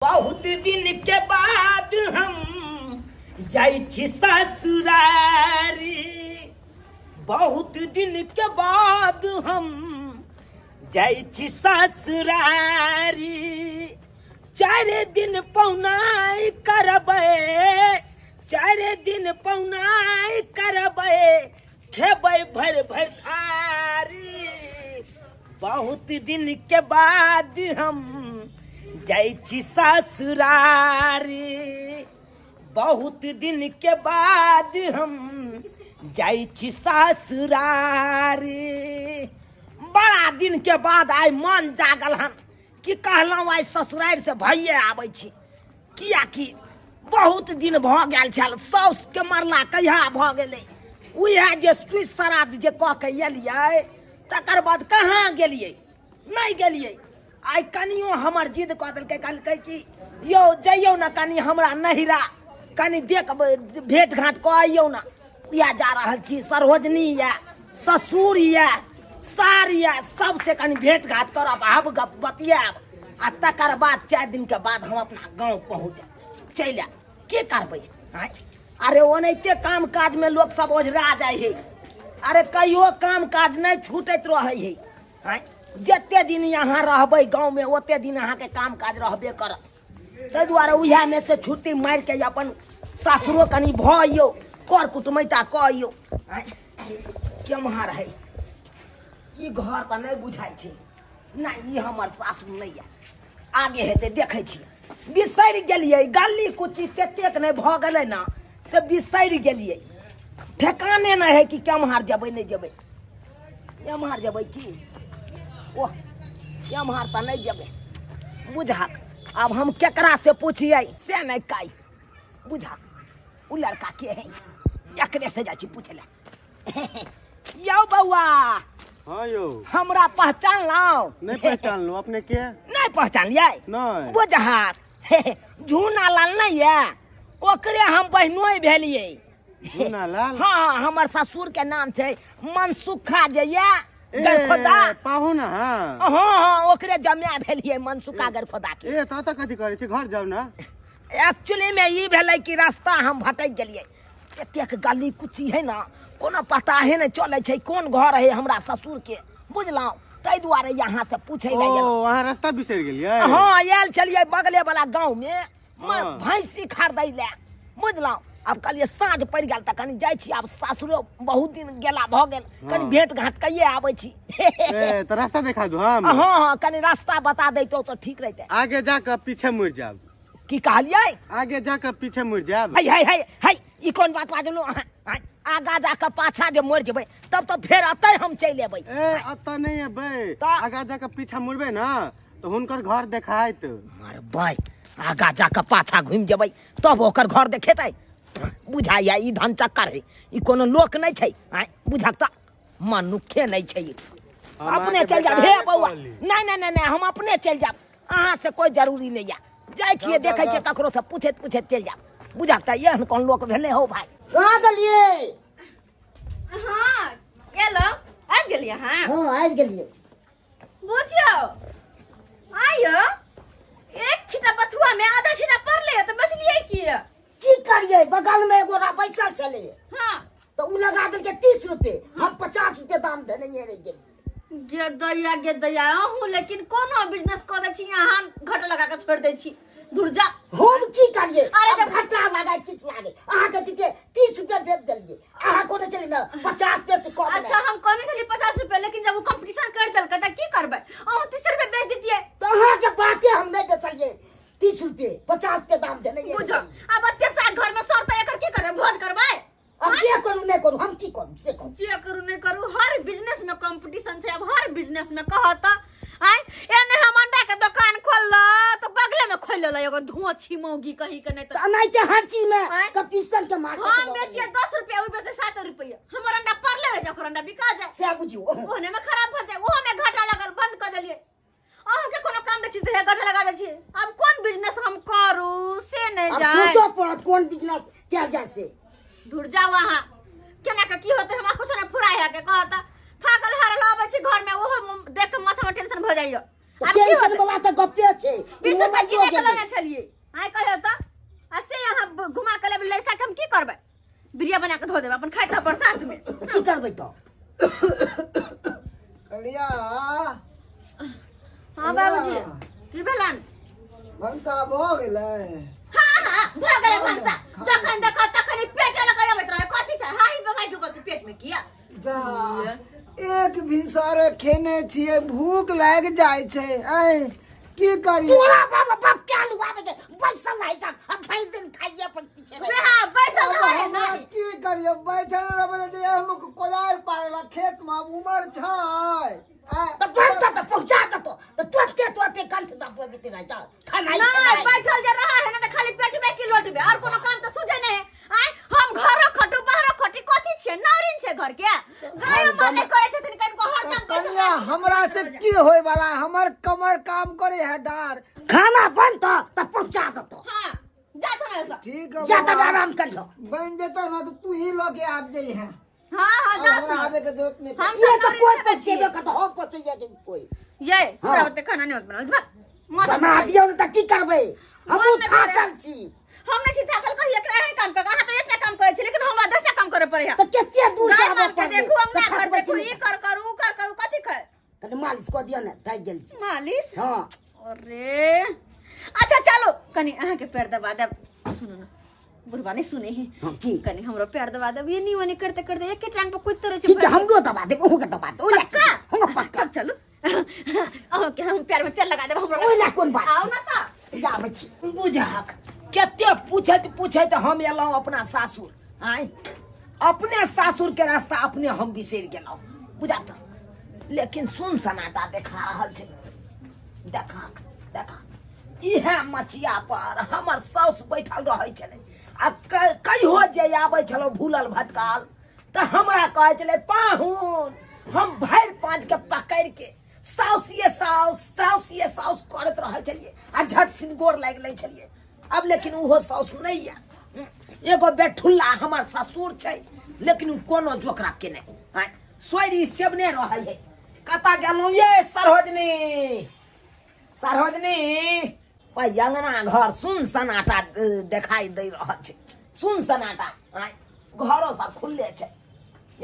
बहुत दिन के बाद हम जाई छी ससुरारी। बहुत दिन के बाद हम जाई छी ससुरारी। 4 दिन पौनाई करबै, 4 दिन पौनाई करबै, खेबै भर भर थारी। बहुत दिन के बाद हम जाई छी ससुरारी। बहुत दिन के बाद हम जाई छी ससुरारी। बड़ा दिन के बाद आइ मन जागल हन कि कहलहुँ आइ ससुरारि से भइये आबै छी। कियाकि बहुत दिन भऽ गेल छल, साउस के मरला कहिया भऽ गेलै। उएह जे स्विस श्राद्ध जे कऽ के एलियै तकर बाद कहाँ गेलियै, नहीं गेलियै। आइ कनियो हमर जिद कऽ देलकै, कहलकै कि यौ जइयौ ने कनि हमरा नहिरा, कनि देख भेंट घाट कऽ अइयौ ने। या जा रहल छी, सरोजनी या ससुर या सार या सबसे कनि भेंट घाट करब, हब गप बतियाब, आ तकर बाद 4 दिन के बाद हम अपना गाँव पहुँचब, चलि आयब। की करबै आँय? अरे ओनाहिते काम काज में लोक सब ओझरा जाइ है। अरे कहियो काम काज नहीं छूटैत रहै है आँय। जते दिन यहाँ रहबै गाँव में ओते दिन अहाँ के काम काज रहबे करत। ताहि दुआरे उएह में से छुट्टी मारि के अपन सासुरो कनि भइयो, कर कुटुमैता कहियो। केम्हर है ई घर तऽ नहीं बुझाइ छै। नहीं, ई हमर सासुर नहीं है। आगे हेतै देखै छियै। बिसरि गेलियै, गली कुची ततेक नहीं भऽ गेलै ना से बिसरि गेलियै। ठेकाने नहीं है कि केम्हर जेबै नहीं जेबै। एम्हर जेबै की ओह, एम्हर तऽ नहीं जेबै बुझाक। अब हम केकरा से पूछिए से नहीं काई बुझाक। उ लड़का के है, एकरे से जाइ छी पूछे ले। यौ बउआ। हाँ यौ। हमरा पहचान लाओ? नहीं पहचान लो। अपने के नहीं पहचान लिये? नहीं। बुझाक झूना लाल नहीं है, ओकरे हम बहनोई भेलियै। झूना लाल? हाँ, हमर ससुर के नाम छै मनसुखा जे ये गरखोदा। पाहु ना। हाँ हाँ, ओकरे जमाय भेलियै मनसुखा गरखोदा के। ए त कथी करे छी, घर जाऊ ना। एक्चुअली में ई भेलै कि रास्ता हम भटक गेलियै। एतेक गली कुची है ना, कोनो पता है नहीं चलै छै कोन घर है हमरा ससुर के, बुझलहुँ। ताहि दुआरे यहाँ से पूछे ले ओ वहाँ रास्ता बिसरि गेलियै। हाँ, आयल छलियै बगले वाला गाँव में भैंसी खरीदै ले, बुझलहुँ। अब कहलिए साँझ पड़ गया तो कनी जाइ छी। अब सासुरो बहुत दिन गेला भऽ गेल, कनी भेंट घाट कइये आबै छी। ए त रास्ता देखा दो हम। हाँ हाँ, कनी रास्ता बता दैतो तो ठीक रहते। आगे जाकर पीछे मुड़ जाब। की कहलियै? आगे जाकर पीछे मुड़ जाब। है है है है, ई कोन बात बाजलू? आगा जाकर पाछा जे मुड़ जेबै तब तो फेर अतै हम चलि एबै। ए अत नहीं एबै, आगा जाकर पीछा मुड़बै ना तो हुनकर घर देखाइत। अरे भाई, आगा जाकर पाछा घुमि जेबै तब ओकर घर देखेतै। बुझाइया ई धन चक्कर है, ई कोनो लोक नहीं छै आय। बुझक त मनुखे नहीं छै। अपने चल जाब हे बउआ। नहीं नहीं नहीं, हम अपने चल जाब, अहाँ से कोई जरूरी नहीं है। जाइ छियै देखै छियै ककरो से पूछैत पूछैत चल जाब। बुझक त एहन कोन लोक भेलै हो भाई। कहाँ गेलियै? हाँ गेलो, आबि गेलियै। हाँ हाँ आबि गेलियै। बुझियो आइयो एक छिटा बथुआ में आधा छिटा पड़ले तो बचलियै की करियै? बगल में एगो बैसल छलै, हाँ तो उ लगा देलकै 30 रुपए, हम 50 रुपए दाम देने रहि गेलियै। गे दैया अहूँ लेकिन कोनो बिजनेस कऽ दै छी अहाँ घट लगा के छोड़ दै छी। दूर जा। हम की करियै? अरे अब घाटा लगा किछ लागे, अहाँ के दिते 30 रुपए दे देलियै, अहाँ कोने चली ना 50 रुपए से कम। अच्छा हम कहने छली 50 रुपए, लेकिन जब वो कंपटीशन कर चलकै त की करबै? अहूँ 30 रुपए बेच दितियै तो अहाँ के बाते हम नहीं दे चलिए। 30 रुपए 50 रुपए दाम देने ये। बुझो अब एते साग घर में सर त एकर की करबै? भोज करबै? अब ये करू नहीं करू, हम की करू से कहू। जे करू नहीं करू, हर बिजनेस में कंपटीशन छै। अब हर बिजनेस में कहत आय एने हम अंडा के दुकान खोल ल तो बगले में खोल ल एगो धुआं छिमौगी कहीं के नहीं तो नहीं तो हर चीज में कंपटीशन के मार्केट में हम बेचिए 10 रुपया, उ बेचे 7 रुपया। हमर अंडा पड़ले है, जकर अंडा बिका जाए से बुझियो। ओने में खराब हो जाए, ओहो में घाटा लगल, बंद कर देलिए। अह के कोनो काम बेची दे घाटा लगा दै छी। अब कोन बिजनेस हम करू से नहीं अब जाए। सोचो पड़त कोन बिजनेस क्या जाए से। दूर जाओ वहां केना के की होते हमरा कुछ ना फुराय है के कहता। थाकल हारल आबै छी घर में, ओहो देख के माथा में टेंशन भ जाइयो। टेंशन वाला तो गप्पे छे 20 रुपया किने के लेने छलिए आइ कहियो त असे यहाँ घुमा के लेबे लैसा के हम की करबै बिरिया बना के धो देब अपन खाइत बरसात में की करबै तो कनिया हां बाबूजी की भेलन भंसा भ गेलै हां भ गेलै भंसा जखन देख तखन पेटे लगाय बैठ रहे कथि छै हाही बगाई ढुकल छै पेट में किया जा एक भिनसरे खेने छिए भूख लाग जाय छै आय की करिए तोरा बाप क्या लुआ में पैसा नहीं जा अब भाई दिन खाइए अपन पीछे रे हां बैसल रहे ना हमरा की करिए बैठल रहबे जे हम कोदार पारेला खेत में उमर छै तो बनता तो पहुंचा तो तुरंत कंठ दबो बिते ना जा खाना ही नहीं बैठल जे रहा है ना तो खाली पेट में की लोटबे और कोनो काम तो सुझे नहीं आय हम घर खटू बाहर खटी कथि छे नौरिन छे घर के गाय माने करे छथिन कन को हरदम कनिया हमरा से की होय वाला हमर कमर काम करे है डार खाना बनता तो पहुंचा तो हां जा थना ऐसा ठीक है जा तो बाबा, आराम कर लो बन जेता ना तो तू ही लोग आप जाई है हां जा हमरा आवे के जरूरत नहीं हम ये तो नौरिन कोई से पछेबे बचिए। कर तो हम पछिए के कोई ये हाँ। पूरा बते खाना नहीं बनल भाग बना दियो न त की करबै हम मन में थाकल छी हम नहीं छी थाकल कहि एकरा है काम कर हां तो एकटा काम करे छी लेकिन हमरा 10टा काम करे पड़े तो केते दूर से आबे के देखू हम ना घर देखू ई कर ऊ कर कथि खाए तने मालिश को दियो न थाक गेल छी मालिश हां अरे अच्छा चलो कनी अहाँ के पैर दबा देब सुनो ना बुढ़वा नहीं सुने ही हां की कनी हमरो पैर दबा देब ये नहीं करते करते एक टांग पे कुछ तरह ठीक है हमरो दबा दे ओहू के दबा दे ओला पक्का हम पक्का तब चलो अहाँ के हम पैर में तेल लगा देब हमरो ओला कोन बात आओ ना ता जाबै छी बुझाक केते पूछत हम एलौं अपना सासुर आय अपने सासुर के रास्ता अपने हम बिसर गेलौं बुझा त लेकिन सुन सनाटा देखा रहल छै देखा इहे मचिया पर हमर साउस बैठल रहै छलै आ कहियो जे आबै छलो भूलल भटकाल त हमरा कहै छलै पाहुन हम भरि पाँच के पकड़ के साउस करत रहै छलिए आ झट सिनगोर लागि लै छलिए अब लेकिन उहो साउस नहीं है एगो बेठुल्ला हमर ससुर छै लेकिन कोनो जोकरा के नहीं आय सोरी सेबने रहै है कता गेलौं ये सरोजनी ओइ अंगना घर सुन सनाटा देखाई दे रहल छै सुन सनाटा आय घरो सब खुलले छै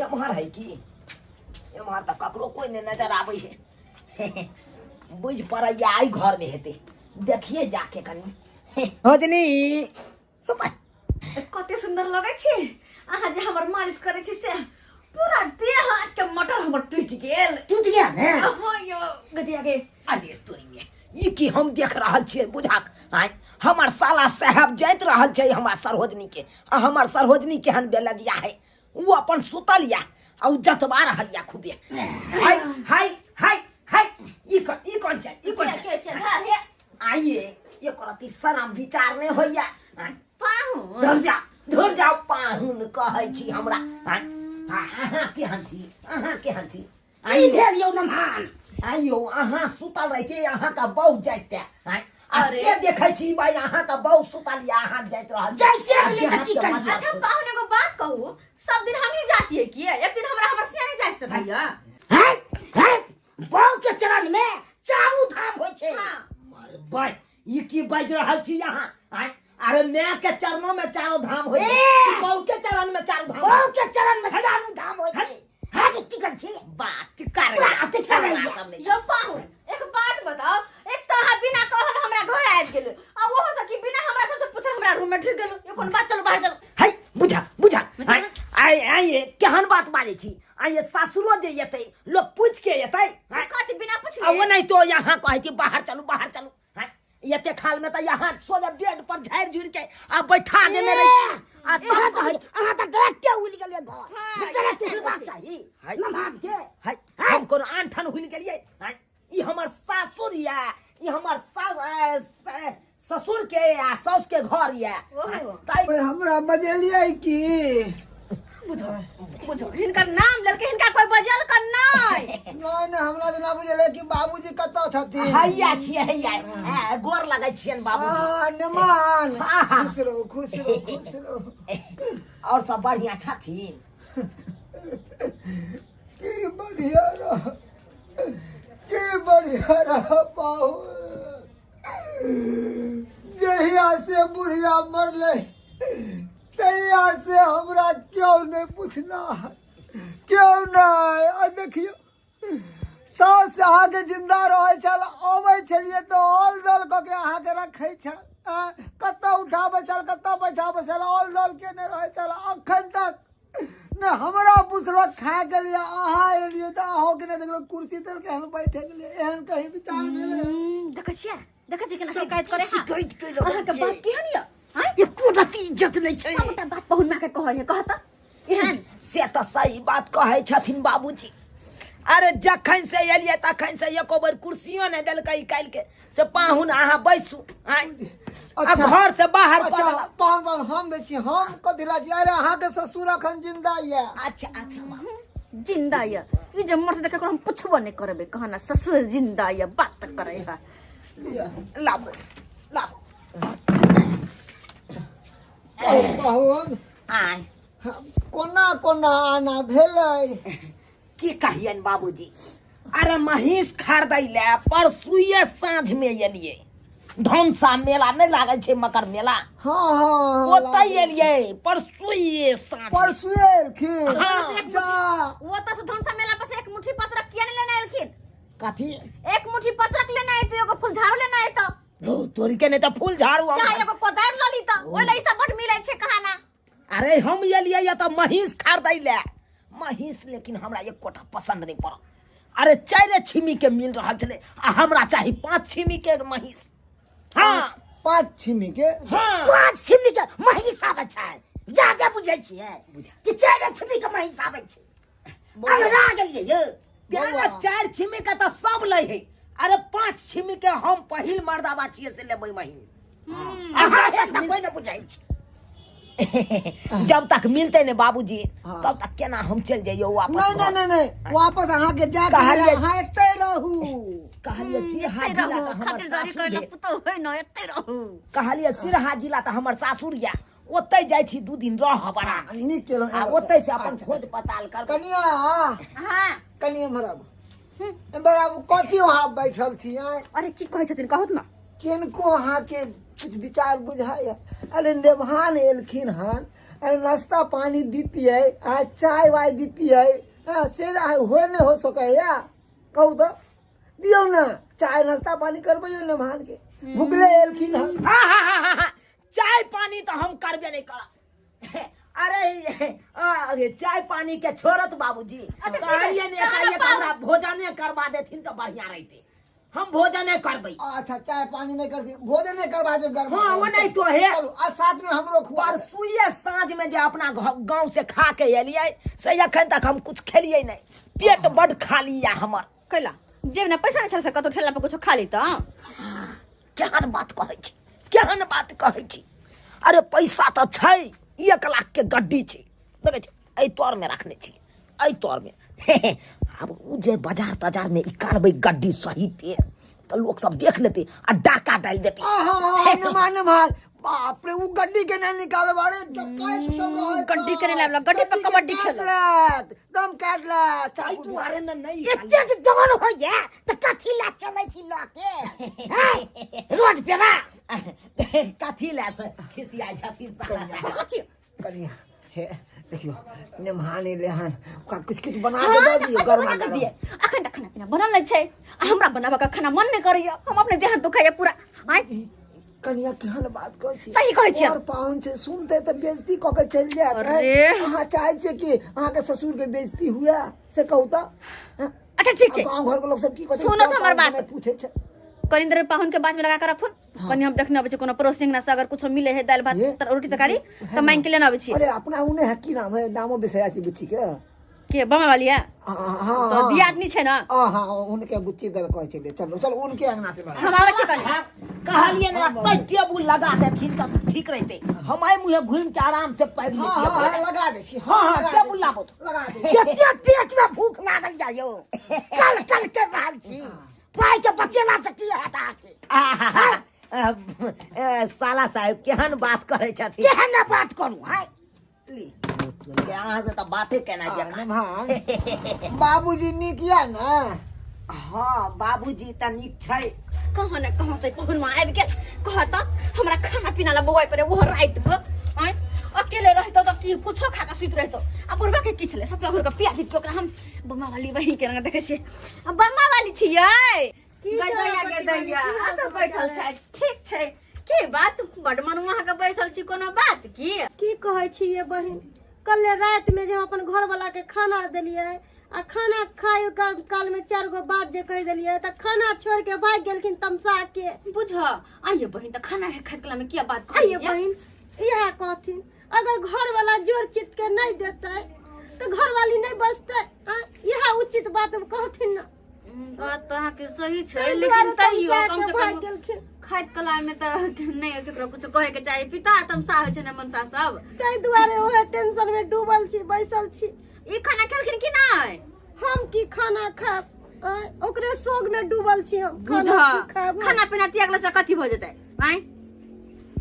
एम्हर है की एम्हर त ककरो कोई नहीं नजर आबै है बुझ पड़ैया आई घर में हेते देखिए जाके कनी सरोजनी कते सुंदर लगे छी अहाँ जे हमर मालिश करे छी से पूरा देह हाथ के मटर हमर टूट गया ने हां यो गदिया के अरे तोरी में ई की हम देख रहल छियै बुझाक आय हमर साला साहब जाइत रहल छै हमरा सरोजनी के आ हमर सरोजनी केहन बेलदिया है वो अपन सुतल या आ उ जतवा रहल या खूबे हाय ई कौन छै झा हे आइए ये करती शरम विचार नहीं होइया पाहु धुर जाओ पाहुन कहै छी हमरा अहाँ केहन छी की भेल यौ नमान आइयो अहाँ सुतल रहिते अहाँ का बहु जाइते अरे देखै छी भाई अहाँ का बहु सुतल या अहाँ जाइत रहल जाइते रहलिए त की करिए अच्छा पाहुन एगो बात कहू सब दिन हम ही जाती है कि एक दिन हमरा सियाने जाइत से भैया है बाऊ के चरण में चारू धाम होय छै मारे भाई ई की बाज रहल छी अहाँ अरे मैं के चरणों में चारों धाम होय बहु के चरण में चारों धाम बाऊ के चरण में चारू धाम होय छै हां की कर छी बात कर सब नहीं यो पाहुन एक बात बताओ एक तो अहाँ बिना कहल हमरा घर आबि गेल आ वो तो कि बिना हमरा सबसे पूछे हमरा रूम में ढुक गेल ये कोन बात चलो बाहर चलो है बुझा आइए केहन बात बाजै छी आइए सासुरो जे येतै लोग पूछ के येतै कथि बिना पूछले अब नहीं तो यहाँ कहै छी बाहर चलू येते खाल में तो यहाँ सोजा बेड पर झाड़ झुड़ के आ बैठा देने रही आ अहाँ तब कहै छी अहाँ त डायरेक्ट उल गेलिए घर डायरेक्ट हेबाक चाही नमान के हम कोनो आंठन हुल गेलिए ई हमर सासुर या ई हमर ससुर के या सास के घर या ताई पर हमरा बजेलिए की बुझो हिनकर नाम लेके हिनका कोई बजल कर नहीं नहीं हमरा जना बुझले कि बाबूजी कतौ छथिन हैया छियै हैया गोर लगै छियन बाबूजी नमान हाँ। खुश रहो और सब बढ़िया छथिन की बढ़िया रह की बढ़िया रहा पाओ। जहिया से बुढ़िया मरले तहिया से हमरा क्यों नहीं पूछना है, क्यों नहीं। आ देखियो सास अहाँ के जिंदा रहे छल, अबै छलिए तो ऑल दल क के अहाँ के रखे छल, कत्ता उठाबे छल कत्ता बैठाबे छल, ऑल दल के ने रहे छल। अखन तक ने हमरा पुछलक खा के लिए, अहाँ एलिए त अहाँ के ने देखलो कुर्सी तर के हम बैठे के लिए। एहन कहीं विचार भेले देखै छियै केना शिकायत करे शिकायत कइलो अहाँ के बात केहन य हैं एको रति इज्जत नहीं छै। सबटा बात पहुन में के कहै है कहता एहन से तो सही बात कहे छथिन बाबूजी। अरे जखन से एलिए तखन से एको बेर कुर्सियो नहीं देलकै काल के से पाहुन अहाँ बैसू। अच्छा घर से बाहर अच्छा पाहुन हम दै छी, हम कथि राजी। अरे अहाँ के ससुर अखन जिंदा ये। अच्छा अच्छा जिंदा य ई जे मर देख के हम पुछबो नहीं करबे कहना ससुर जिंदा य बात करे है। लाबो लाबो पाहुन आय कोना कोना आना भेलै की कहियन बाबूजी। अरे महीष खरीदै ले परसुए साँझ में एलिए। धनसा मेला नहीं लागे छे मकर मेला, हाँ हाँ ओतै एलिए परसुए साँझ। परसुए एलखिन। हाँ। जा वो तो धनसा मेला पर से एक मुट्ठी पत्रक किया नहीं लेना एलखिन। कथी एक मुट्ठी पत्रक लेना है तो एगो फूल झाड़ू लेना है तो तोरी के नहीं तो फूल झाड़ू चाहे एगो कोदार ल ली तो ओइ लई सब बड मिलै छे कहाना। अरे हम एलिए या तो महीष खरीदै ले महीष, लेकिन हमरा एक कोटा पसंद नहीं पड़ा। अरे 4 छिमी के मिल रहा छले आ हमरा चाही 5 छिमी के महीष। हाँ 5 छिमी के। हाँ 5 छिमी के महीष आबै छै, जाके बुझै छियै कि 4 छिमी के महीष आबै छै। अगरा गेलिए ये तेरा 4 छिमी के तो सब ले है। अरे 5 छिमी के हम पहिल मर्दाबा छिए से लेबै महीष। अहाँ तक कोई न बुझै छै। जब तक मिलते ने बाबूजी तब तक केना हम चल जाइयो वापस। नहीं वापस अहाँ के जा के अहाँ एते रहू। कहलिए सिरहा जिला त हमर खातिरदारी सासुर करले है। पुतो है न एते रहू। कहलिए सिरहा जिला त हमर सासुर या, ओतै जाय छी 2 दिन रह बड़ा। नीक केलौ। आ ओतै से अपन खोज पताल कर। कनिया हां कनिया मराबू बराबू कथी वहाँ बैठल छी। अरे की कहै छथिन कहत ना किनको अहाँ के कुछ विचार बुझाय। अरे नेभान एलखिन हन, अरे नाश्ता पानी दीतियै, आ चाय वाय दीतियै, से हो नहीं हो सके या कहू तो दियो ना चाय नाश्ता पानी करबैयो नेभान के। भूखले एलखिन हन। हाँ, चाय पानी तो हम करबे नहीं करा। अरे चाय पानी के छोड़त बाबूजी। कहलिए ने कहलिए हमरा भोजने करवा देथिन तो बढ़िया रहते। हम भोजने करबै। अच्छा चाय पानी नहीं करती, भोजन नहीं करवा दो घर में। हाँ वो नहीं तो है। चलो आज साथ में हमरो खुआ। परसुए साँझ में जे अपना गांव से खा के एलिए से अखन तक हम कुछ खेलिए नहीं, पेट बड़ खाली या हमर। कैला जेब ना पैसा नहीं छल से कतो ठेला पे कुछ खा ली त केहन बात कहै छी, केहन बात कहै छी। अरे पैसा तो छै, 1 लाख के गड्डी छै, देखे छी एहि तोर में रखने छी, एहि तोर में। अब उ जे बाजार ताजार में निकालबै गड्डी सहित तो लोग सब देख लेते आ डाका डाल देते। माने माल बाप रे उ गड्डी के नहीं निकाले बाड़े डकैत सब रहे। गड्डी करे लावला गड्डी पे कबड्डी खेल दम काट ला चाय तुम्हारे न नहीं एते जवान हो या त कथी ला चलै छी लके रोड पे ना कथी ला से खिसिया छथिन साला। करिया हे देखियो नेमहाने लेहन का कुछ कुछ बना के दे दियो गरमा गरम। अखन तक खाना पीना बनल छै, हमरा बनाबा का खाना मन नहीं करैया। हम अपने देह दुखाया पूरा। कनिया केहन बात कहै छी। सही कहै छी। और पाहुन से सुनते त बेइज्जती क के चल जात है। अरे। अहाँ चाहै छी कि अहाँ के ससुर के बेइज्जती हुआ से कहू त। अच्छा ठीक छै गांव घर के लोग सब की कहते सुनो हमर बात। पूछे छै करिंदर पाहुन के बाद में लगा कर रखथुन कनी हम देखने आबै छै कोनो परोसिंग ना से अगर कुछ मिले है दाल भात रोटी तरकारी त मांग के लेना आबै छी। अरे अपना उने है की नाम है, नामो बिसरा छी बुच्ची के बमा वाली है हाँ तो दिया आदमी छै ना। हाँ उनके बुच्ची दल कहै छले। चलो चलो उनके अंगना से हम आबै छी कनी कहलिए ना तै टेबुल लगा देथिन त ठीक रहते। हम आई मुहे घुम के आराम से पैब लेतिए। हाँ लगा दे छी। हाँ टेबुल लाबो लगा दे। केते पेट में भूख लागल जायो कल कल के रहल छी पाई के बचेला से की हटा के। साला साहब केहन बात करे छथिन। केहन बात करू है ली यहाँ से तो बातें कहना बाबूजी नीक या ना हाँ बाबूजी त नीक छै। कहाँ न कहाँ से पहुन में आबि गेल कहता हमरा खाना पीना ला बौआई पड़े वो रात को आय अकेले रहतो तो की कुछो खा के सुत रहतो आ बुढ़वा के की छले सतवा घर के पिया दी ओकरा हम बम्मा वाली वही के रंग देखे छी बम्मा वाली छियै गजया के दैया आ तो बैठल छै ठीक छै की बात बड मन वहां के बैसल छी कोनो बात की कहै छी ये बहिन कल रात में जब अपन घर वाला के खाना देलिए आ खाना खाए काल में 4 गो बात जे कह दिलिए त खाना छोड़ के भाग गेलखिन तमसा के बुझ आइए बहिन त खाना खाए कला में क्या बात आइए बहिन यह कहथिन अगर घर वाला जोर चित के नहीं देते तो घर वाली नहीं बचते यह उचित बात कहथिन ना बात तो के सही छै लेकिन तइयो कम से कम खाइत कला में त नहीं केकरो कुछ कहे के चाहिए पिता तमसा होय छै ने मनसा सब तै दुआरे ओहे टेंशन में डूबल छी बैसल छी ई खाना खेलखिन कि नहीं हम की खाना खाब ओकरे सोग में डूबल छी हम खाना पीना त्यागला से कथी हो जते आय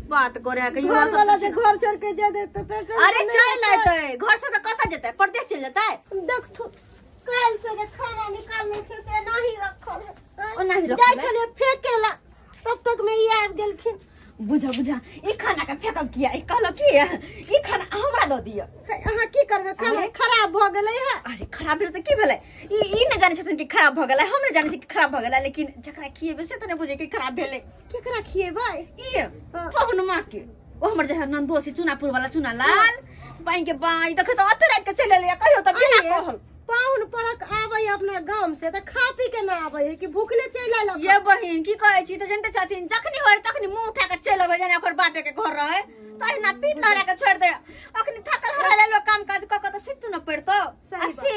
बात करे के घर वाला से घर छोड़ के जे देते अरे चल आते घर छोड़ के कत जते परदेश चल जते देख तू काल से जे खाना निकालने छै से नहीं रखल ओ नहीं रखल जाय छले फेकेला तब तक में ये आब गेलखिन बुझा ई खाना के फेकब किया ई कहलो की ई खाना हमरा द दियो अहाँ की करबे खाना खराब भ गेलै है अरे खराब भेल त की भेलै ई न जाने छथिन कि खराब भ गेलै हम न जाने छी कि खराब भ गेलै लेकिन जकरा खिएबे से त न बुझे कि खराब भेलै केकरा खिएबै ई पवन मां के ओ हमर जे नंदोसी चुनापुर वाला चुना लाल बाई के बाई देखे त अत रात के चले ले कहियो त बिना कहल पाउन परक आबै अपना गांव से त खा पी के ना आबै है कि भूखले चल आइल ये बहिन की कहै छी त जनते छथिन जखनी होय तखनी मुंह उठा के चल अबै जाने ओकर बापे के घर रहे तहिना पीत लहरा के छोड़ दे अखनी थकल हराले लो काम काज क के त सुत न पड़तो असे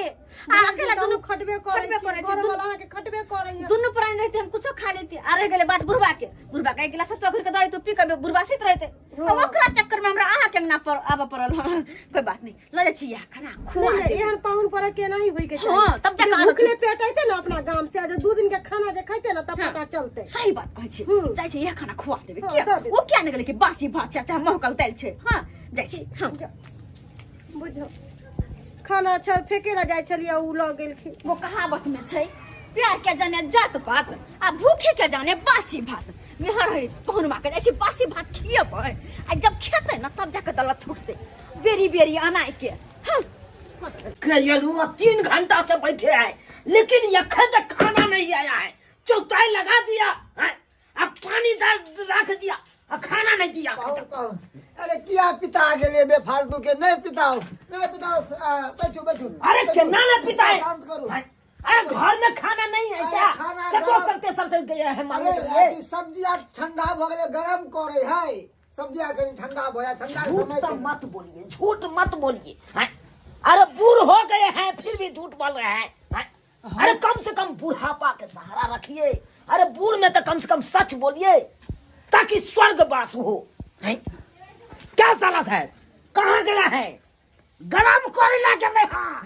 आ अकेला दुनु खटबे करे छै घर वाला के खटबे करे दुनु प्राणी रहते हम कुछो खा लेती आ रह गेले बात बुढ़वा के एक गिलास सतवा घर के दई तो पी के बुढ़वा सुत रहते अब ओकरा चक्कर में हमरा आहा के ना पर आबा पड़ल कोई बात नहीं ल जा छी खाना खुआ दे एहन पाउन पर के नहीं होई के हां तब जाके भूखले पेट आइते ना अपना गांव से आज 2 दिन के खाना जे खाइते ना तब पता चलते सही बात कहै छी जाय छी यह खाना खुआ देबे क्या वो क्या न गेले कि बासी भात चाचा महकल तेल छै हां जाय छी हम बुझो खाना छल फेके ला जाय छलिए उ ल गेलखिन वो कहावत में छै प्यार के जाने जात पात आ भूखे के जाने बासी भात मेहर है पहुनमा के ऐसी बासी भात खिएबै आ जब खेते न तब जाके दलत छूटते बेरी बेरी अनाय के कहियो 3 घंटा से बैठे हैं लेकिन यखन तक खाना नहीं आया है चौथाई लगा दिया है अब पानी रख दिया अब खाना नहीं दिया अरे क्या पिता गेले बेफालतू के नहीं पिताओ बैठो बैठो अरे केना ना पिता है शांत करो अरे घर में खाना नहीं है क्या सब सरते गया है मारे अरे सब्जी आज ठंडा भ गेले गरम करे है सब्जी आज कहीं ठंडा भया ठंडा समय तो मत बोलिए झूठ मत बोलिए हैं अरे बूढ़ हो गए हैं फिर भी झूठ बोल रहे हैं अरे कम से कम बुढ़ापा के सहारा रखिए अरे बूढ़ में तो कम से कम सच बोलिए ताकि स्वर्गवास हो हैं क्या साला साहब कहाँ गया है गरम करे ला के हां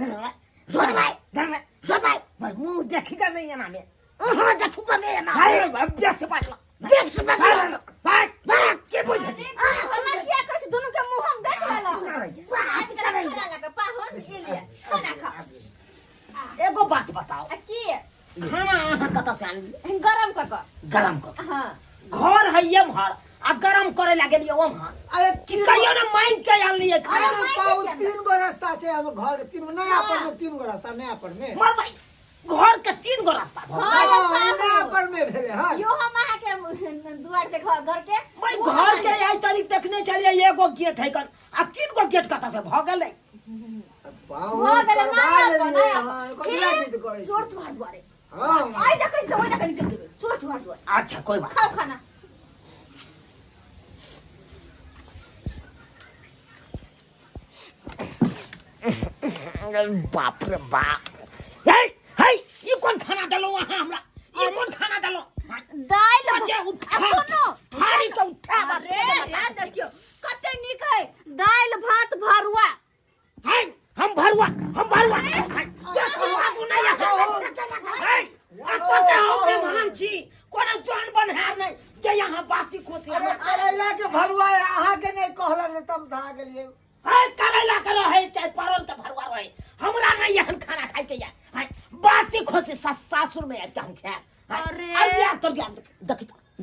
मुंह देखिएगा नहीं है ना मैं हां देखूंगा नहीं है ना अरे बेस से बात के बुझे अल्लाह क्या कर दोनों के मुंह हम देख लेला आज के लगा पाहुन इलिया खाना खा एगो बात बताओ की खाना अहाँ कत से आनली गरम कर हां घर है ये महर आ गरम करे ला गेलियो हम अरे कहियो ना माइंड के आनली है अरे पाऊ 3 गो रास्ता छै हम घर 3 गो नया पर में 3 गो रास्ता नया पर में मार भाई घर के 3 गो रास्ता नया पर में भेले हां यो हम आहा के दुआर से घर के भाई घर के आई तारीख देखने चलिए एगो गेट है कन आ 3 गो गेट कत से भ गेलै हो गेले ना कोला चीज करे चोर चुहार दुआरे हां आई देखै त ओइ देखै निकल देबे चोर चुहार दुआरे अच्छा कोई बात खाओ खाना बाप रे बाप हे ये कौन खाना डालो वहां हमरा ये कौन खाना डालो दाल बच्चे सुनो हारी के उठा अरे यार देखियो कते निक है दाल भात भरुआ है हम भरुआ ये स्वाद नहीं है पता हो के महान छी कोनो जान बन है नहीं जे यहां बासी खोसी अरे करैला के भरुआ अहाँ के नहीं कहलक तब धा गेलिए है करैला के रहे चाहे परवल के भरुआ रहे हमरा नहीं यहन खाना खाई के या बासी खोसी सासुर में आके हम खाए अरे। अरे तो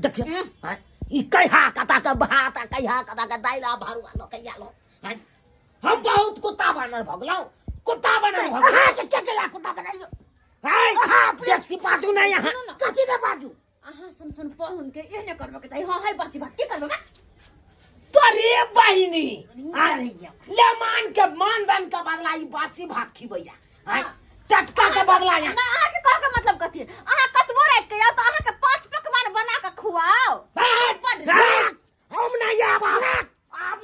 देखिए हां ई कहिया कता का भात कहिया कता का दाइला भारुआ लो कहिया लो हां हम बहुत कुत्ता बनर भगलो कुत्ता बनर भगलो हां के केला कुत्ता बनाइयो हां बेसी बाजू नहीं यहां कथी ने बाजू अहाँ सन पहुन के एहने करबे के त हां है बासी भात की करबे बा तोरे बहिनी ले मान के मानदान का बदला ई बासी भात खिबैया हां टटका के बदला या ना अहाँ के कह के मतलब कथी अहाँ कतबो रात के या त अहाँ के 5 पकवान बना के खुआओ हम नहीं आब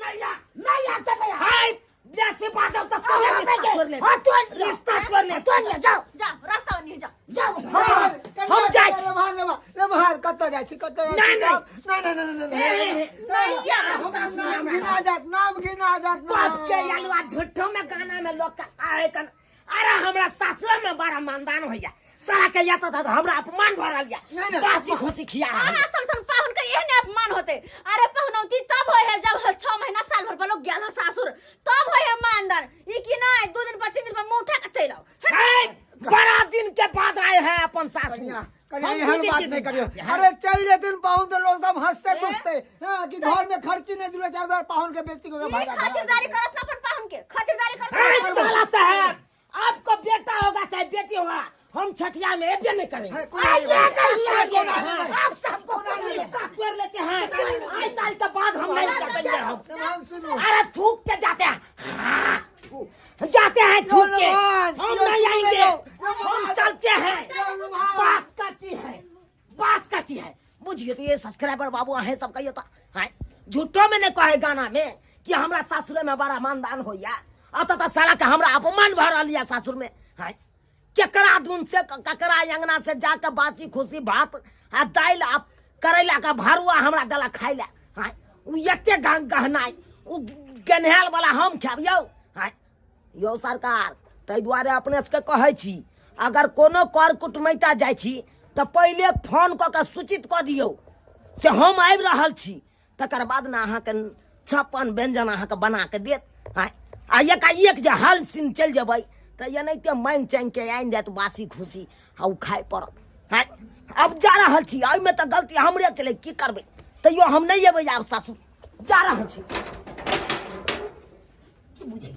नहीं आते भैया हाय बेसी बाजो तो कर ले हां तो रिश्ता कर ले जाओ जा रास्ता नहीं जा जाओ हम जाय ले बाहर कत जाय छी कत नाम गिना जात बाप के यालवा झूठो में गाना में लोग का आए कन अरे हमरा सासुर में बड़ा मानदान होया साला के या तो हमरा अपमान भरल या बासी खोसी खिया अहाँ सन पाहुन के एहने अपमान होते अरे पहुनौती तब होय है जब 6 महीना साल भर लोग गेल सासुर तब होय है मानदान ई की नहीं 2 दिन 3 दिन पर मुंह उठा के चल आओ बड़ा दिन के बाद आए हैं अपन सासुर हर बात नहीं करियो अरे चल जे दिन पाहुन तो लोग सब हंसते दुसते हां कि घर में खर्ची नहीं जुले चाहे पाहुन के बेइज्जती को भागा खातिरदारी करत ना अपन पाहुन के खातिरदारी करत साला साहब आपको बेटा होगा चाहे बेटी होगा हम छठिया में एबे नहीं करेंगे आप सबको रिश्ता कर लेते हैं आज साल के बाद हम नहीं करेंगे हम अरे थूक के जाते हैं जाते हैं थूक के हम नहीं आएंगे हम चलते हैं बात करती है बुझिए तो ये सब्सक्राइबर बाबू है सब कहिए तो है झूठो में नहीं कहे गाना में कि हमरा सासुर में बड़ा मानदान होया अत तो साला के हमरा अपमान भर लिया सासुर में है केकरा दून से ककरा अंगना से जाके बासी खुशी भात आ दाइल आप करैला का भारुआ हमरा गला खाइला हां उ एते गहनाई उ गनहेल वाला हम खाबियो हां यो सरकार तै दुआरे अपने से कहै छी अगर कोनो कर कुटमैता जाय छी त पहिले फोन क के सूचित क दियौ से हम आबि रहल छी तकर बाद ना अहाँ के 56 व्यंजन अहाँ के बना के देत हां आ एक जे हाल सिन चल जेबै तो ये नहीं मांग चांग के आइन जात बासी खुशी आ खाए पड़त है अब जा रहा छी में तो गलती हमरे चले की करबे तैयो हम नहीं अबै यार सासुर जा रहा छी बुझे